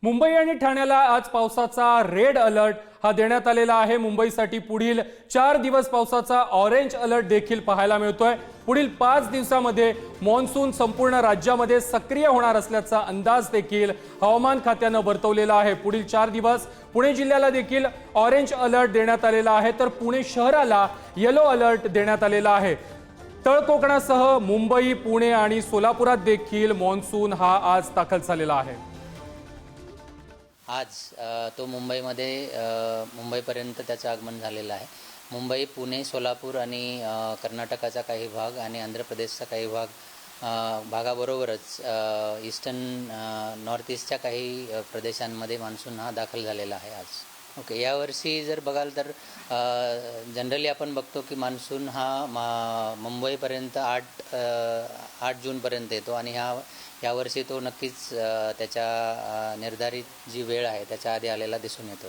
मुंबई आणि ठाण्याला आज पावसाचा रेड अलर्ट हा देण्यात आलेला आहे। मुंबईसाठी पुढील 4 दिवस पावसाचा ऑरेंज अलर्ट देखील पाहायला मिळतोय। पुढील 5 दिवसांमध्ये मॉन्सून संपूर्ण राज्यामध्ये सक्रिय होणार असल्याचा अंदाज देखील हवामान खात्याने वर्तवलेला आहे। पुढील 4 दिवस पुणे जिल्ह्याला देखील ऑरेंज अलर्ट देण्यात आलेला आहे, तर पुणे शहराला येलो अलर्ट देण्यात आलेला आहे। तळ कोकणासह मुंबई, पुणे आणि सोलापुरात देखील मॉन्सून हा आज दाखल झालेला आहे। आज तो मुंबईपर्यंत त्याचं आगमन झालेलं आहे। मुंबई, पुणे, सोलापूर आणि कर्नाटकाचा काही भाग आणि आंध्र प्रदेशचा काही भागाबरोबरच नॉर्थ ईस्टच्या काही प्रदेशांमध्ये मान्सून हा दाखल झालेला आहे आज। ओके, यावर्षी जर बघाल तर जनरली आपण बघतो की मान्सून हा मुंबईपर्यंत 8 जूनपर्यंत येतो आणि यावर्षी तो नक्कीच त्याच्या निर्धारित जी वेळ आहे त्याच्या आधी आलेला दिसून येतो।